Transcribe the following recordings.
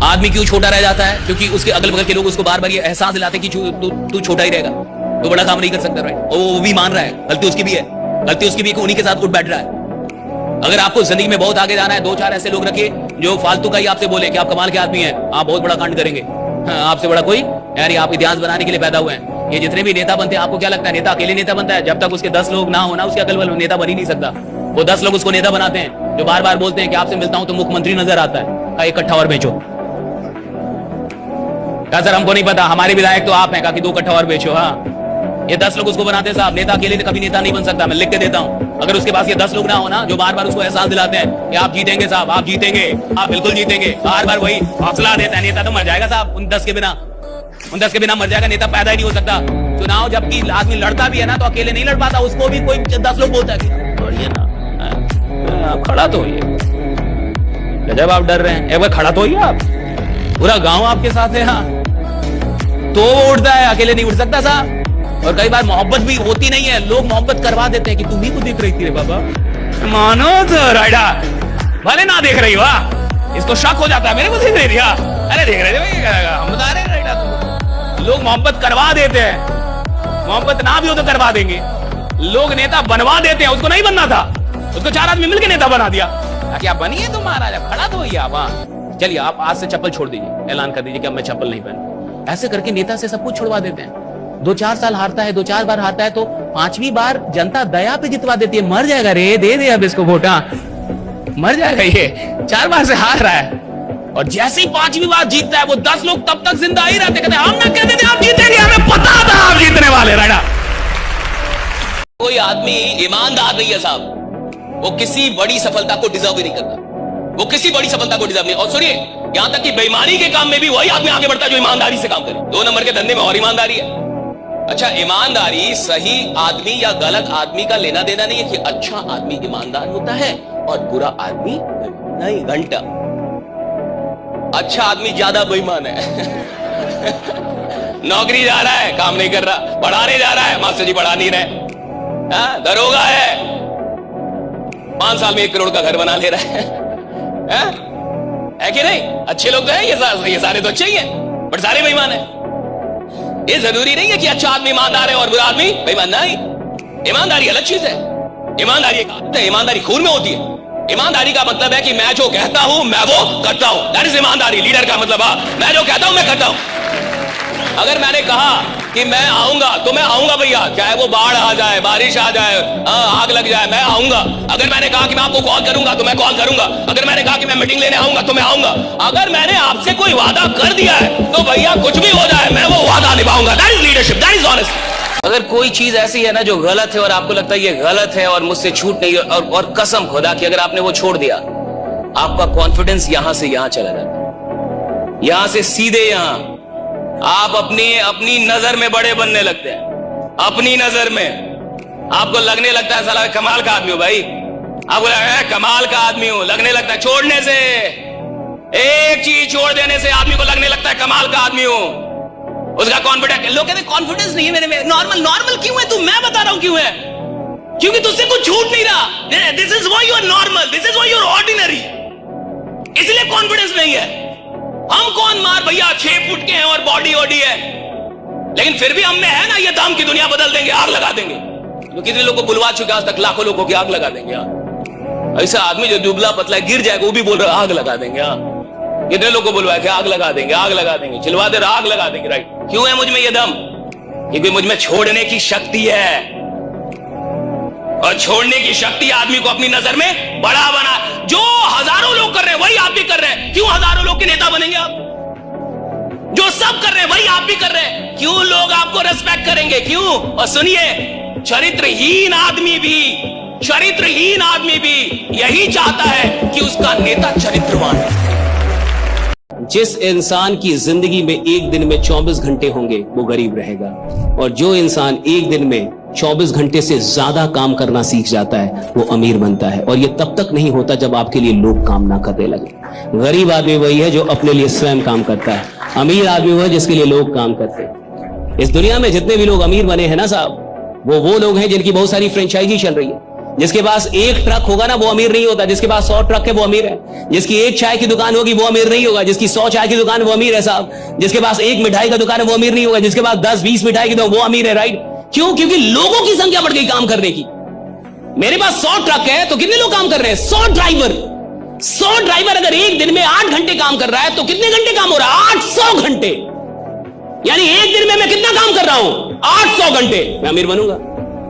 आदमी क्यों छोटा रह जाता है? क्योंकि उसके अगल बगल के लोग उसको बार बार ये एहसास दिलाते हैं कि तू छोटा ही रहेगा, तो बड़ा काम नहीं कर सकता, राइट? और वो भी मान रहा है गलती उसकी भी है, गलती उसकी भी, उन्हीं के साथ उठ बैठ रहा है। अगर आपको जिंदगी में बहुत आगे जाना है, दो चार ऐसे लोग रखिए जो फालतू का ही आपसे बोले कि आप कमाल के आदमी हैं, आप बहुत बड़ा कांड करेंगे। हाँ, आपसे बड़ा कोई यानी आप इतिहास बनाने के लिए पैदा हुए हैं। ये जितने भी नेता बनते हैं, आपको क्या लगता है नेता अकेले नेता बनता है? जब तक उसके 10 लोग ना हो ना, उसके अगल बगल नेता बन ही नहीं सकता। वो 10 लोग उसको नेता बनाते हैं, जो बार बार बोलते हैं कि आपसे मिलता हूं तो मुख्यमंत्री नजर आता है। एक कट्ठा और बेचो। क्या सर हमको नहीं पता, हमारे विधायक तो आप हैं, कहा कि 2 कट्ठा और बेचो। हाँ, ये 10 लोग उसको बनाते हैं साहब। नेता अकेले कभी नेता नहीं बन सकता, मैं लिख के देता हूं। अगर उसके पास ये 10 लोग ना हो ना, जो बार बार उसको एहसास दिलाते हैं कि आप जीतेंगे साहब, आप जीतेंगे, आप बिल्कुल जीतेंगे, बार बार वही हौसला देता है, नेता तो मर जाएगा साहब। उन 10 के बिना मर जाएगा, नेता पैदा ही नहीं हो सकता। चुनाव जबकि आदमी लड़ता भी है ना, तो अकेले नहीं लड़ पाता, उसको भी कोई 10 लोग बोलता है कि ना आप खड़ा तो होइए। जब आप डर रहे हैं, एक बार खड़ा तो होइए आप, पूरा गांव आपके साथ है। हाँ, तो उठता है, अकेले नहीं उठ सकता साहब। और कई बार मोहब्बत भी होती नहीं है, लोग मोहब्बत करवा देते हैं कि तुम ही को देख रही थी रे बाबा, मानो तो राइडा, भले ना देख रही हो, इसको शक हो जाता है मेरे को देख रही थी। अरे देख रहे थे, हम बता रहे हैं राइडा। लोग मोहब्बत करवा देते हैं, मोहब्बत ना भी हो तो करवा देंगे। लोग नेता बनवा देते हैं, उसको नहीं बनना था, उसको 4 आदमी मिलकर नेता बना दिया। क्या बनिए तो महाराजा, खड़ा तो होइए आप। चलिए आप आज से चप्पल छोड़ दीजिए, ऐलान कर दीजिए कि अब मैं चप्पल नहीं पहनूं। ऐसे करके नेता से सब कुछ छुड़वा देते हैं। 2-4 साल हारता है, 2-4 बार हारता है, तो 5वीं बार जनता दया पे जितवा देती है। मर जाएगा रे, दे दे अब इसको वोट, मर जाएगा ये, 4 बार से हार रहा है। और जैसे ही 5वीं बार जीतता है, वो 10 लोग तब तक जिंदा ही रहते, कहते हम ना कहते थे आप जीतेंगे, हमें पता था आप जीतने वाले। राइडा, कोई आदमी ईमानदार नहीं है साहब, वो किसी बड़ी सफलता को डिजर्व ही नहीं करता, वो किसी बड़ी सफलता को डिजर्व नहीं। और सुनिए, यहां तक कि बेईमानी के काम में भी वही आदमी आगे बढ़ता है जो ईमानदारी से काम करे। 2 नंबर के धंधे में और ईमानदारी है। अच्छा, ईमानदारी सही आदमी या गलत आदमी का लेना देना नहीं है कि अच्छा आदमी ईमानदार होता है और बुरा आदमी नहीं। घंटा अच्छा आदमी ज्यादा बेईमान है। नौकरी जा रहा है, काम नहीं कर रहा, पढ़ाने जा रहा है, मास्टर जी पढ़ा नहीं रहे। दरोगा है, 5 साल में 1 करोड़ का घर बना ले रहा है कि नहीं? अच्छे लोग तो हैं, ये सारे तो अच्छे ही हैं, बट सारे बेईमान हैं। ये जरूरी नहीं है कि अच्छा आदमी ईमानदार है और बुरा आदमी बेईमान नहीं। ईमानदारी अलग चीज है। ईमानदारी खून में होती है। ईमानदारी का मतलब है कि मैं जो कहता हूं मैं वो करता हूं। दैट इज ईमानदारी। लीडर का मतलब मैं जो कहता हूं मैं करता हूं। अगर मैंने कहा कि मैं आऊंगा तो मैं आऊंगा भैया, चाहे वो बाढ़ आ जाए, बारिश आ जाए, आग लग जाए, मैं आऊंगा। अगर मैंने कहा कि मैं आपको कॉल करूंगा तो मैं कॉल करूंगा। अगर मैंने कहा कि मैं मीटिंग लेने आऊंगा तो मैं आऊंगा। अगर मैंने आपसे कोई वादा कर दिया है तो भैया कुछ भी हो जाए मैं वो वादा निभाऊंगा। That is leadership, that is honest. अगर कोई चीज ऐसी है ना जो गलत है और आपको लगता है ये गलत है और मुझसे छूट नहीं, और कसम खुदा कि अगर आपने वो छोड़ दिया, आपका कॉन्फिडेंस यहां से यहां चला जाता है, यहां से सीधे यहां आप अपनी नजर में बड़े बनने लगते हैं। अपनी नजर में आपको लगने लगता है साला कमाल का आदमी हो भाई, आपको लगता है कमाल का आदमी हो, लगने लगता है। छोड़ने से, एक चीज छोड़ देने से आदमी को लगने लगता है कमाल का आदमी हो। उसका कॉन्फिडेंस, लोग कहते हैं कॉन्फिडेंस नहीं है मेरे में। नॉर्मल क्यों है तू? मैं बता रहा हूं क्यों है, क्योंकि तुझसे कुछ छूट नहीं रहा। This is why you are normal, this is why you are ordinary, इसलिए कॉन्फिडेंस नहीं है। हम कौन मार भैया 6 फुट के हैं और बॉडी है, लेकिन फिर भी हमने है ना ये दम की दुनिया बदल देंगे, आग लगा देंगे। तो कितने लोगों को बुलवा चुके आज तक, लाखों लोगों की आग लगा देंगे। ऐसा आदमी जो दुबला पतला गिर जाएगा वो भी बोल रहा है आग लगा देंगे। कितने लोगों को बुलवाया कि आग लगा देंगे, आग लगा देंगे, चिल्वा दे रहा आग लगा देंगे। राइट, क्यों है मुझ में ये दम? क्योंकि मुझ में छोड़ने की शक्ति है, और छोड़ने की शक्ति आदमी को अपनी नजर में बड़ा बना। जो हजारों लोग कर रहे हैं वही आप भी कर रहे हैं, क्यों हजारों लोग के नेता बनेंगे आप? जो सब कर रहे हैं वही आप भी कर रहे हैं, क्यों लोग आपको रेस्पेक्ट करेंगे? क्यों? और सुनिए, चरित्रहीन आदमी भी यही चाहता है कि उसका नेता चरित्रवान है। जिस इंसान की जिंदगी में एक दिन में 24 घंटे होंगे वो गरीब रहेगा, और जो इंसान एक दिन में 24 घंटे से ज्यादा काम करना सीख जाता है वो अमीर बनता है। और ये तब तक नहीं होता जब आपके लिए लोग काम ना करने लगे। गरीब आदमी वही है जो अपने लिए स्वयं काम करता है, अमीर आदमी वह है जिसके लिए लोग काम करते हैं। इस दुनिया में जितने भी लोग अमीर बने हैं ना साहब, वो लोग हैं जिनकी बहुत सारी फ्रेंचाइजी चल रही है। जिसके पास एक ट्रक होगा ना वो अमीर नहीं होता, जिसके पास 100 ट्रक है वो अमीर है। जिसकी एक चाय की दुकान होगी वो अमीर नहीं होगा, जिसकी 100 चाय की दुकान है वो अमीर है साहब। जिसके पास एक मिठाई का दुकान है वो अमीर नहीं होगा, जिसके पास 10-20 मिठाई की दुकान वो अमीर है, राइट? क्यों? क्योंकि लोगों की संख्या बढ़ गई काम करने की। मेरे पास 100 ट्रक है तो कितने लोग काम कर रहे हैं? 100 ड्राइवर। 100 ड्राइवर अगर एक दिन में 8 घंटे काम कर रहा है तो कितने घंटे काम हो रहा है? 800 घंटे। यानी एक दिन में मैं कितना काम कर रहा हूं? 800 घंटे। मैं अमीर बनूंगा,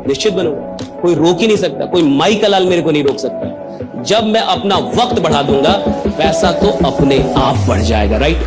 निश्चित बनूंगा, कोई रोक ही नहीं सकता, कोई माई का लाल मेरे को नहीं रोक सकता। जब मैं अपना वक्त बढ़ा दूंगा पैसा तो अपने आप बढ़ जाएगा, राइट?